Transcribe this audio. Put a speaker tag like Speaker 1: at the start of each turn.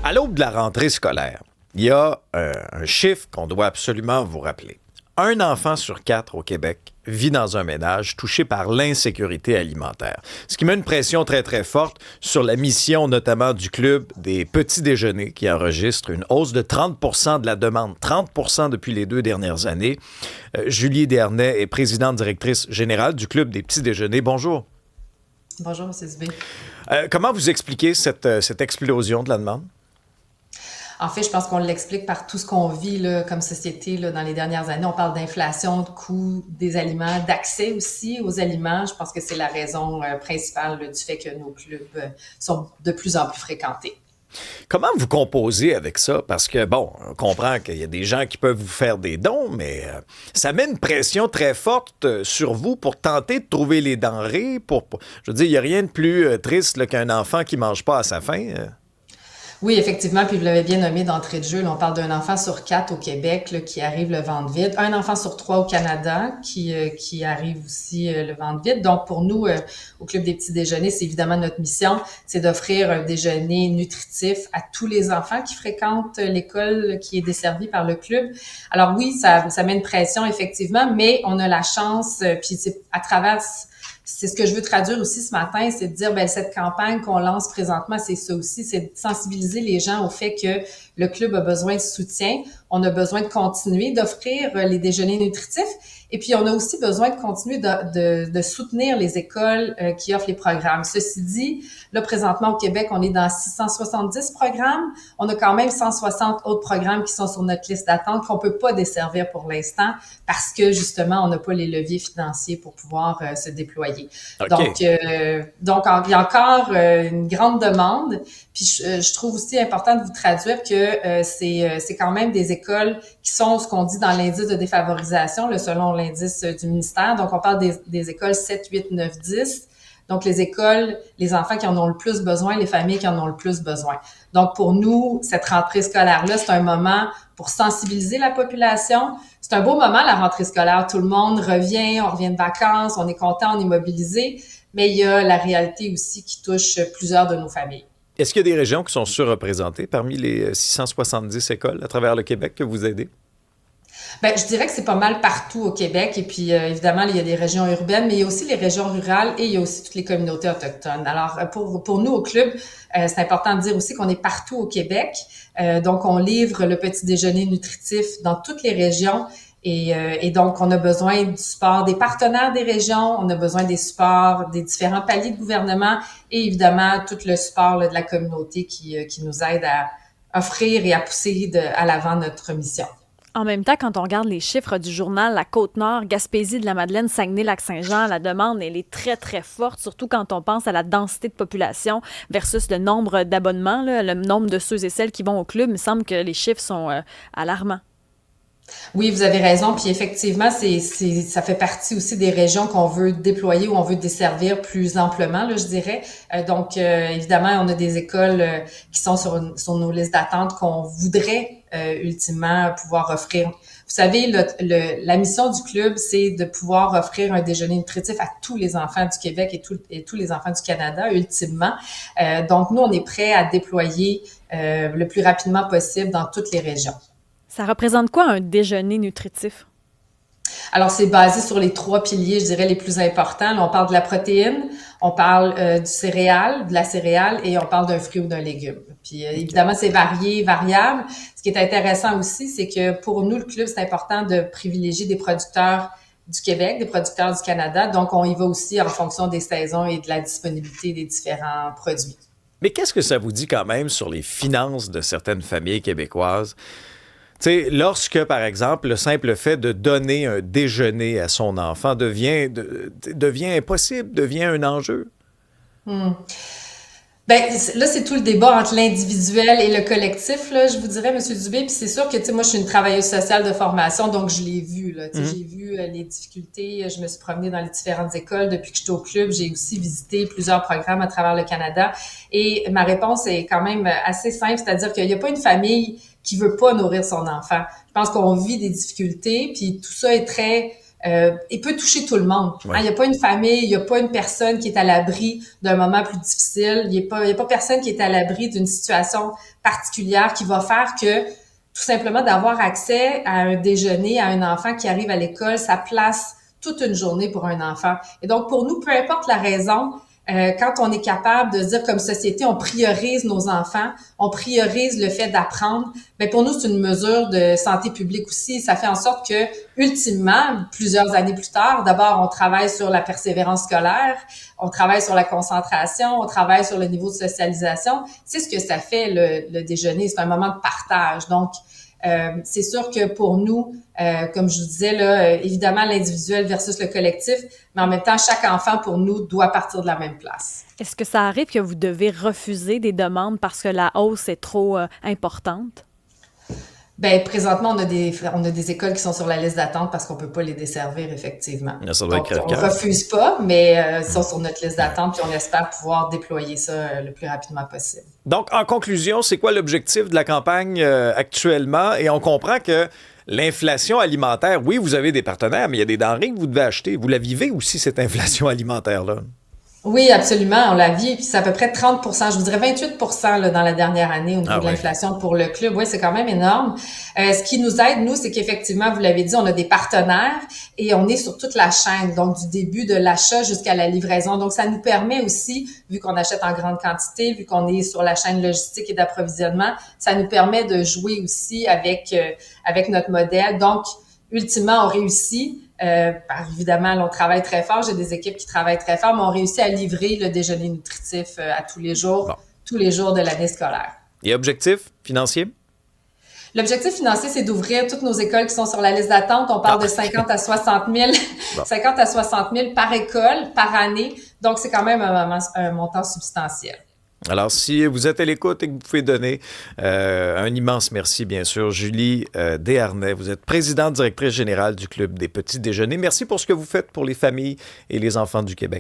Speaker 1: À l'aube de la rentrée scolaire, il y a un chiffre qu'on doit absolument vous rappeler. Un enfant sur 4 au Québec vit dans un ménage touché par l'insécurité alimentaire. Ce qui met une pression très, très forte sur la mission notamment du Club des petits déjeuners qui enregistre une hausse de 30 de la demande, 30 depuis les 2 dernières années. Julie Dernay est présidente directrice générale du Club des petits déjeuners. Bonjour.
Speaker 2: Bonjour, M. Dubé.
Speaker 1: Comment vous expliquez cette explosion de la demande?
Speaker 2: En fait, je pense qu'on l'explique par tout ce qu'on vit là, comme société là, dans les dernières années. On parle d'inflation, de coût des aliments, d'accès aussi aux aliments. Je pense que c'est la raison principale là, du fait que nos clubs sont de plus en plus fréquentés.
Speaker 1: Comment vous composez avec ça? Parce que, bon, on comprend qu'il y a des gens qui peuvent vous faire des dons, mais ça met une pression très forte sur vous pour tenter de trouver les denrées. Je veux dire, il n'y a rien de plus triste là, qu'un enfant qui ne mange pas à sa faim.
Speaker 2: Oui, effectivement, puis vous l'avez bien nommé d'entrée de jeu. Là, on parle d'un enfant sur 4 au Québec là, qui arrive le ventre vide, un enfant sur 3 au Canada qui arrive aussi le ventre vide. Donc, pour nous, au Club des petits déjeuners, c'est évidemment notre mission, c'est d'offrir un déjeuner nutritif à tous les enfants qui fréquentent l'école qui est desservie par le club. Alors oui, ça met une pression, effectivement, mais on a la chance, puis c'est à travers... C'est ce que je veux traduire aussi ce matin, c'est de dire, ben cette campagne qu'on lance présentement, c'est ça aussi, c'est de sensibiliser les gens au fait que le club a besoin de soutien. On a besoin de continuer d'offrir les déjeuners nutritifs. Et puis, on a aussi besoin de continuer de soutenir les écoles qui offrent les programmes. Ceci dit, là, présentement, au Québec, on est dans 670 programmes. On a quand même 160 autres programmes qui sont sur notre liste d'attente qu'on peut pas desservir pour l'instant parce que, justement, on n'a pas les leviers financiers pour pouvoir se déployer.
Speaker 1: Okay.
Speaker 2: Donc, il y a encore une grande demande. Puis, je trouve aussi important de vous traduire que c'est quand même des écoles qui sont ce qu'on dit dans l'indice de défavorisation, là, selon l'indice du ministère. Donc, on parle des écoles 7, 8, 9, 10. Donc, les écoles, les enfants qui en ont le plus besoin, les familles qui en ont le plus besoin. Donc, pour nous, cette rentrée scolaire-là, c'est un moment pour sensibiliser la population. C'est un beau moment, la rentrée scolaire. Tout le monde revient, on revient de vacances, on est content, on est mobilisé. Mais il y a la réalité aussi qui touche plusieurs de nos familles.
Speaker 1: Est-ce qu'il y a des régions qui sont surreprésentées parmi les 670 écoles à travers le Québec que vous aidez?
Speaker 2: Ben, je dirais que c'est pas mal partout au Québec. Et puis, évidemment, il y a des régions urbaines, mais il y a aussi les régions rurales et il y a aussi toutes les communautés autochtones. Alors, pour nous, au club, c'est important de dire aussi qu'on est partout au Québec. Donc, on livre le petit déjeuner nutritif dans toutes les régions. Et donc, on a besoin du support des partenaires des régions, on a besoin des supports des différents paliers de gouvernement et évidemment, tout le support là, de la communauté qui nous aide à offrir et à pousser à l'avant notre mission.
Speaker 3: En même temps, quand on regarde les chiffres du journal La Côte-Nord, Gaspésie, de la Madeleine, Saguenay, Lac-Saint-Jean, la demande, elle est très, très forte, surtout quand on pense à la densité de population versus le nombre d'abonnements, là, le nombre de ceux et celles qui vont au club. Il me semble que les chiffres sont alarmants.
Speaker 2: Oui, vous avez raison. Puis effectivement, ça fait partie aussi des régions qu'on veut déployer ou on veut desservir plus amplement, là, je dirais. Donc, évidemment, on a des écoles qui sont sur nos listes d'attente qu'on voudrait ultimement pouvoir offrir. Vous savez, la mission du club, c'est de pouvoir offrir un déjeuner nutritif à tous les enfants du Québec et tous les enfants du Canada, ultimement. Donc, nous, on est prêts à déployer le plus rapidement possible dans toutes les régions.
Speaker 3: Ça représente quoi un déjeuner nutritif?
Speaker 2: Alors, c'est basé sur les 3 piliers, je dirais, les plus importants. Là, on parle de la protéine, on parle de la céréale et on parle d'un fruit ou d'un légume. Puis, évidemment, c'est variable. Ce qui est intéressant aussi, c'est que pour nous, le club, c'est important de privilégier des producteurs du Québec, des producteurs du Canada. Donc, on y va aussi en fonction des saisons et de la disponibilité des différents produits.
Speaker 1: Mais qu'est-ce que ça vous dit quand même sur les finances de certaines familles québécoises? Tu sais, lorsque, par exemple, le simple fait de donner un déjeuner à son enfant devient impossible, devient un enjeu.
Speaker 2: Ben là, c'est tout le débat entre l'individuel et le collectif, là, je vous dirais, M. Dubé. Puis c'est sûr que, tu sais, moi, je suis une travailleuse sociale de formation, donc je l'ai vu, là. Tu sais, j'ai vu les difficultés. Je me suis promenée dans les différentes écoles depuis que j'étais au club. J'ai aussi visité plusieurs programmes à travers le Canada. Et ma réponse est quand même assez simple, c'est-à-dire qu'il n'y a pas une famille qui veut pas nourrir son enfant. Je pense qu'on vit des difficultés, puis tout ça est très il peut toucher tout le monde.
Speaker 1: Ouais.
Speaker 2: Il n'y a pas une famille, il n'y a pas une personne qui est à l'abri d'un moment plus difficile. Il n'y a pas personne qui est à l'abri d'une situation particulière qui va faire que tout simplement d'avoir accès à un déjeuner à un enfant qui arrive à l'école, ça place toute une journée pour un enfant. Et donc, pour nous, peu importe la raison, quand on est capable de dire comme société, on priorise nos enfants, on priorise le fait d'apprendre, bien pour nous, c'est une mesure de santé publique aussi. Ça fait en sorte que, ultimement, plusieurs années plus tard, d'abord, on travaille sur la persévérance scolaire, on travaille sur la concentration, on travaille sur le niveau de socialisation. C'est ce que ça fait, le déjeuner. C'est un moment de partage. Donc, c'est sûr que pour nous, comme je vous disais, là, évidemment, l'individuel versus le collectif, mais en même temps, chaque enfant, pour nous, doit partir de la même place.
Speaker 3: Est-ce que ça arrive que vous devez refuser des demandes parce que la hausse est trop importante?
Speaker 2: Ben présentement, on a des écoles qui sont sur la liste d'attente parce qu'on peut pas les desservir, effectivement.
Speaker 1: Ça doit
Speaker 2: Donc,
Speaker 1: être
Speaker 2: on
Speaker 1: crève-cœur.
Speaker 2: refuse pas, mais ils sont sur notre liste d'attente puis on espère pouvoir déployer ça le plus rapidement possible.
Speaker 1: Donc, en conclusion, c'est quoi l'objectif de la campagne actuellement? Et on comprend que l'inflation alimentaire, oui, vous avez des partenaires, mais il y a des denrées que vous devez acheter. Vous la vivez aussi, cette inflation alimentaire-là?
Speaker 2: Oui, absolument, on la vit, puis c'est à peu près 30%, je vous dirais 28% là, dans la dernière année au niveau de l'inflation pour le club. Oui, c'est quand même énorme. Ce qui nous aide, nous, c'est qu'effectivement, vous l'avez dit, on a des partenaires et on est sur toute la chaîne, donc du début de l'achat jusqu'à la livraison. Donc, ça nous permet aussi, vu qu'on achète en grande quantité, vu qu'on est sur la chaîne logistique et d'approvisionnement, ça nous permet de jouer aussi avec notre modèle. Donc, ultimement, on réussit. Évidemment, on travaille très fort. J'ai des équipes qui travaillent très fort, mais on réussit à livrer le déjeuner nutritif à tous les jours de l'année scolaire.
Speaker 1: Et objectif financier?
Speaker 2: L'objectif financier, c'est d'ouvrir toutes nos écoles qui sont sur la liste d'attente. On parle de 50 à 60 000, 50 à 60 000 par école, par année. Donc, c'est quand même un montant substantiel.
Speaker 1: Alors, si vous êtes à l'écoute et que vous pouvez donner un immense merci, bien sûr, Julie Desharnais. Vous êtes présidente directrice générale du Club des petits déjeuners. Merci pour ce que vous faites pour les familles et les enfants du Québec.